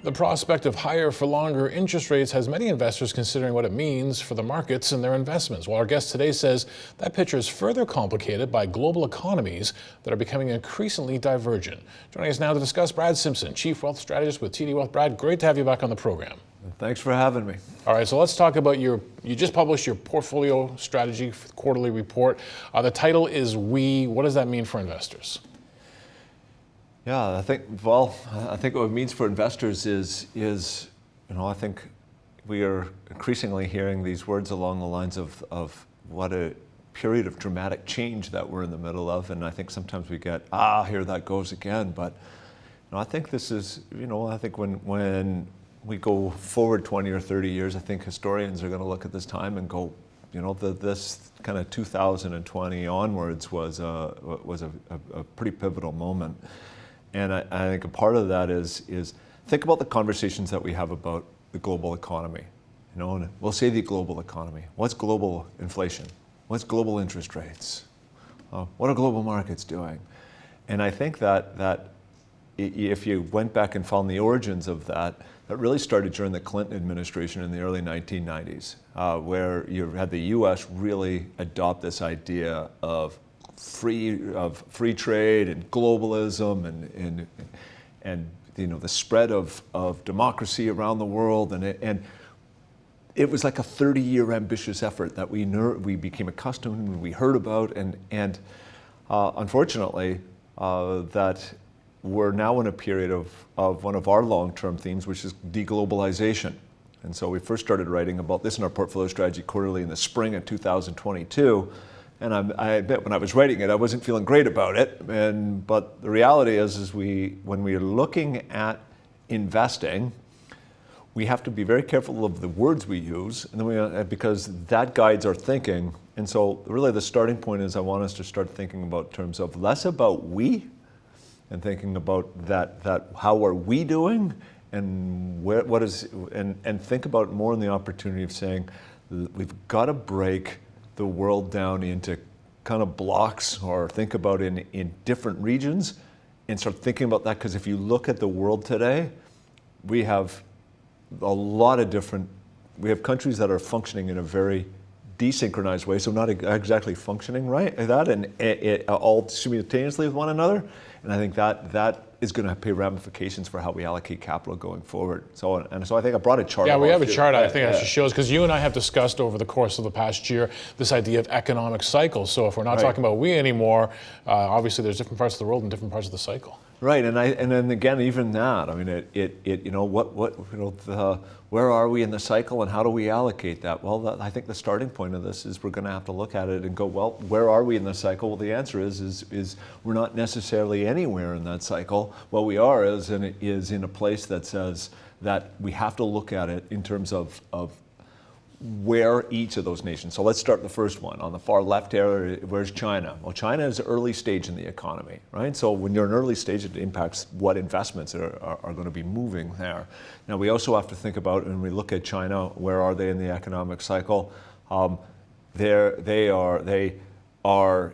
The prospect of higher for longer interest rates has many investors considering what it means for the markets and their investments. Well, our guest today says that picture is further complicated by global economies that are becoming increasingly divergent. Joining us now to discuss, Brad Simpson, Chief Wealth Strategist with TD Wealth. Brad, great to have you back on the program. Thanks for having me. All right, so let's talk about you just published your portfolio strategy quarterly report. The title is We. What does that mean for investors? Yeah, I think what it means for investors is I think we are increasingly hearing these words along the lines of what a period of dramatic change that we're in the middle of, and I think sometimes we get, here that goes again, but I think this is, I think when we go forward 20 or 30 years, I think historians are going to look at this time and go, this kind of 2020 onwards was a pretty pivotal moment. And I think a part of that is think about the conversations that we have about the global economy. And we'll say the global economy. What's global inflation? What's global interest rates? What are global markets doing? And I think that if you went back and found the origins of that really started during the Clinton administration in the early 1990s, where you had the U.S. really adopt this idea of free trade and globalism and the spread of democracy around the world, and it was like a 30-year ambitious effort that we became accustomed and we heard about, and unfortunately that we're now in a period of one of our long-term themes, which is deglobalization. And so we first started writing about this in our portfolio strategy quarterly in the spring of 2022. And I admit, when I was writing it, I wasn't feeling great about it. But the reality is when we are looking at investing, we have to be very careful of the words we use, and then because that guides our thinking. And so really the starting point is I want us to start thinking about terms of less about we, and thinking about that how are we doing, and and think about more in the opportunity of saying we've got to break the world down into kind of blocks, or think about in different regions, and start thinking about that. Because if you look at the world today, we have we have countries that are functioning in a very desynchronized way, so not exactly functioning right that, and all simultaneously with one another. And I think that is going to pay ramifications for how we allocate capital going forward. So I think I brought a chart. Yeah, we have a chart. I think that shows, because you and I have discussed over the course of the past year this idea of economic cycles. So if we're not talking about we anymore, obviously there's different parts of the world and different parts of the cycle. Right, and then again, even that. I mean, where are we in the cycle, and how do we allocate that? Well, I think the starting point of this is we're going to have to look at it and go, well, where are we in the cycle? Well, the answer is we're not necessarily anywhere in that cycle. What we are is in a place that says that we have to look at it in terms of where each of those nations. So let's start the first one. On the far left here, where's China? Well, China is early stage in the economy, right? So when you're in early stage, it impacts what investments are going to be moving there. Now, we also have to think about, when we look at China, where are they in the economic cycle? They are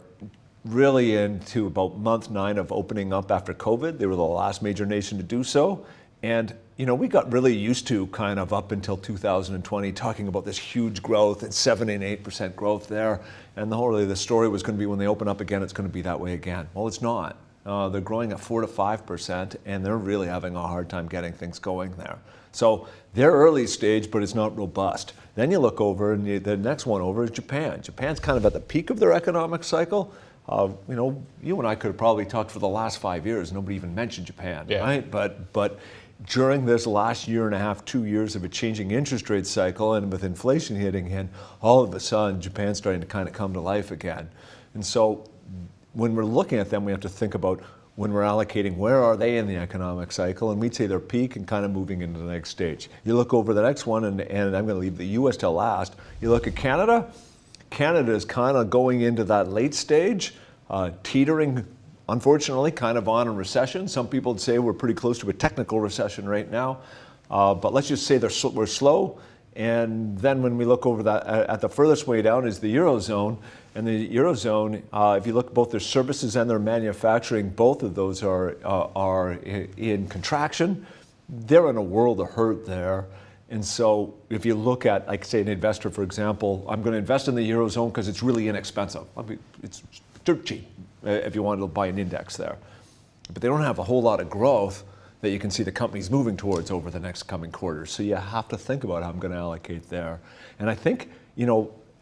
really into about month 9 of opening up after COVID. They were the last major nation to do so. And we got really used to kind of up until 2020 talking about this huge growth and 7 and 8% growth there. And the story was going to be when they open up again, it's going to be that way again. Well, it's not. They're growing at 4 to 5%, and they're really having a hard time getting things going there. So they're early stage, but it's not robust. Then you look over, and the next one over is Japan. Japan's kind of at the peak of their economic cycle. You and I could have probably talked for the last 5 years. Nobody even mentioned Japan, right? But during this last year and a half, 2 years of a changing interest rate cycle, and with inflation hitting in, all of a sudden, Japan's starting to kind of come to life again. And so when we're looking at them, we have to think about, when we're allocating, where are they in the economic cycle? And we'd say they're peak and kind of moving into the next stage. You look over the next one, and I'm going to leave the U.S. till last. You look at Canada. Canada is kind of going into that late stage, teetering, unfortunately, kind of on a recession. Some people would say we're pretty close to a technical recession right now, but let's just say we're slow. And then when we look over that, at the furthest way down is the Eurozone. And the Eurozone, if you look at both their services and their manufacturing, both of those are in contraction. they're in a world of hurt there. And so if you look at, like, say, an investor, for example, I'm going to invest in the Eurozone because it's really inexpensive. I mean, it's dirt cheap if you wanted to buy an index there. But they don't have a whole lot of growth that you can see the companies moving towards over the next coming quarters. So you have to think about how I'm going to allocate there. And I think,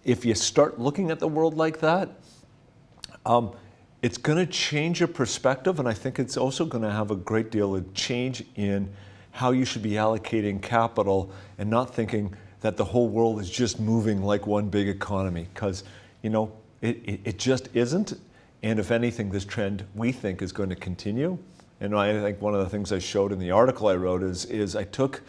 if you start looking at the world like that, it's going to change your perspective. And I think it's also going to have a great deal of change in how you should be allocating capital and not thinking that the whole world is just moving like one big economy, because, it just isn't. And if anything, this trend we think is going to continue. And I think one of the things I showed in the article I wrote is I took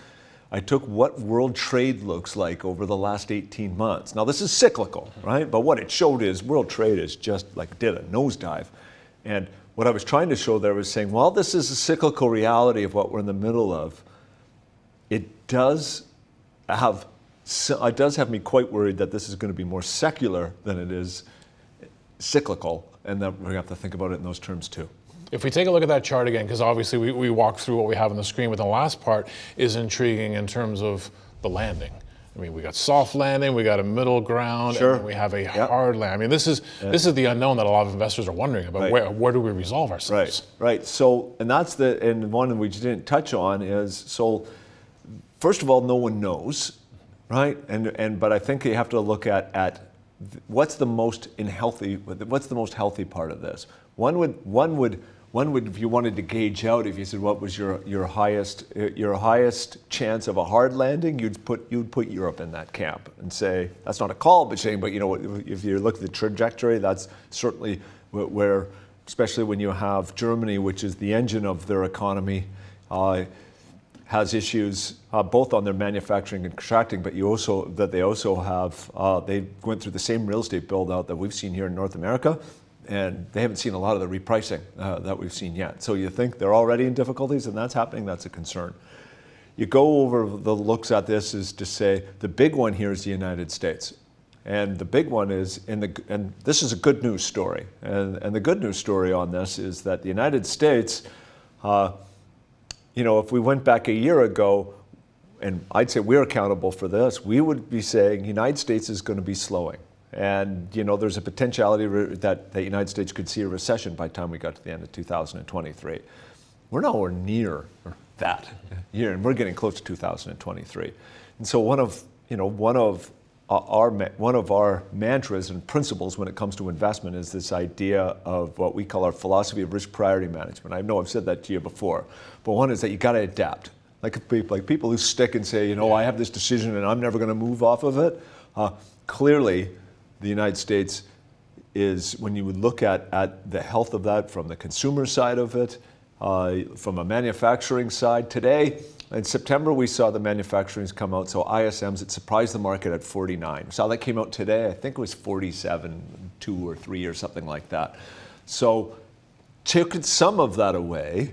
what world trade looks like over the last 18 months. Now, this is cyclical, right? But what it showed is world trade is just like did a nosedive. And what I was trying to show there was saying, while this is a cyclical reality of what we're in the middle of, it does have me quite worried that this is going to be more secular than it is cyclical, and that we have to think about it in those terms too. If we take a look at that chart again, because obviously we walked through what we have on the screen, but the last part is intriguing in terms of the landing. I mean, we got soft landing, we got a middle ground, Sure. and we have a hard land. I mean, this is the unknown that a lot of investors are wondering about. Right. Where do we resolve ourselves? Right. So, and that's and one we just didn't touch on is, so first of all, no one knows, right? But I think you have to look at what's the most healthy part of this. One would, if you wanted to gauge out, if you said what was your highest chance of a hard landing, you'd put Europe in that camp and say that's not a call, but saying, but if you look at the trajectory, that's certainly where, especially when you have Germany, which is the engine of their economy, has issues both on their manufacturing and contracting, but they also have they went through the same real estate build out that we've seen here in North America. And they haven't seen a lot of the repricing that we've seen yet. So you think they're already in difficulties and that's happening, that's a concern. You go over the looks at this is to say the big one here is the United States. And the big one is, and this is a good news story. And the good news story on this is that the United States, if we went back a year ago, and I'd say we're accountable for this, we would be saying the United States is going to be slowing. And, there's a potentiality that the United States could see a recession by the time we got to the end of 2023. We're nowhere near that year, and we're getting close to 2023. And so one of our mantras and principles when it comes to investment is this idea of what we call our philosophy of risk priority management. I know I've said that to you before, but one is that you got to adapt. Like people who stick and say, I have this decision and I'm never going to move off of it. Clearly, the United States is, when you would look at the health of that from the consumer side of it, from a manufacturing side. Today, in September, we saw the manufacturings come out. So ISMs, it surprised the market at 49. We saw that came out today. I think it was 47, 2 or 3 or something like that. So took some of that away.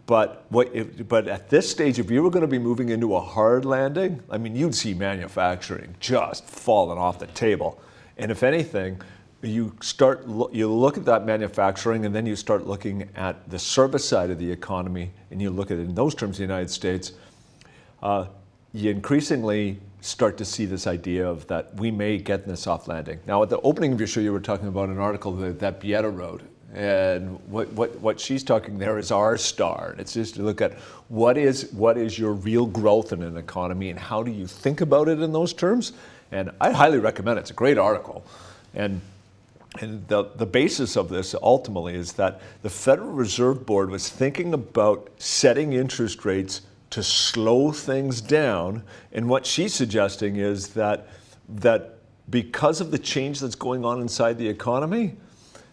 But at this stage, if you were going to be moving into a hard landing, I mean, you'd see manufacturing just falling off the table. And if anything, you look at that manufacturing, and then you start looking at the service side of the economy, and you look at it in those terms, the United States, you increasingly start to see this idea of that we may get in a soft landing. Now, at the opening of your show, you were talking about an article that Bieta wrote. And what she's talking there is our star. It's just to look at what is your real growth in an economy and how do you think about it in those terms. And I highly recommend it. It's a great article. And the basis of this ultimately is that the Federal Reserve Board was thinking about setting interest rates to slow things down. And what she's suggesting is that because of the change that's going on inside the economy,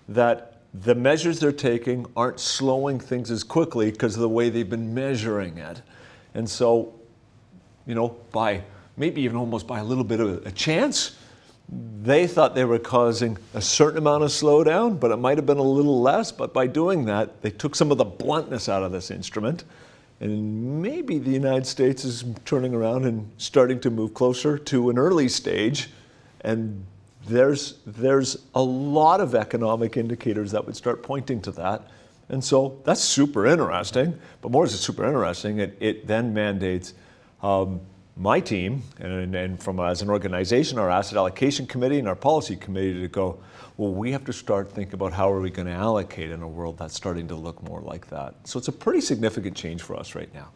that the measures they're taking aren't slowing things as quickly because of the way they've been measuring it. And so, by maybe even almost by a little bit of a chance, they thought they were causing a certain amount of slowdown, but it might have been a little less. But by doing that, they took some of the bluntness out of this instrument. And maybe the United States is turning around and starting to move closer to an early stage. And there's a lot of economic indicators that would start pointing to that. And so that's super interesting. But more than super interesting, it then mandates my team and from as an organization, our asset allocation committee and our policy committee to go, well, we have to start thinking about how are we going to allocate in a world that's starting to look more like that. So it's a pretty significant change for us right now.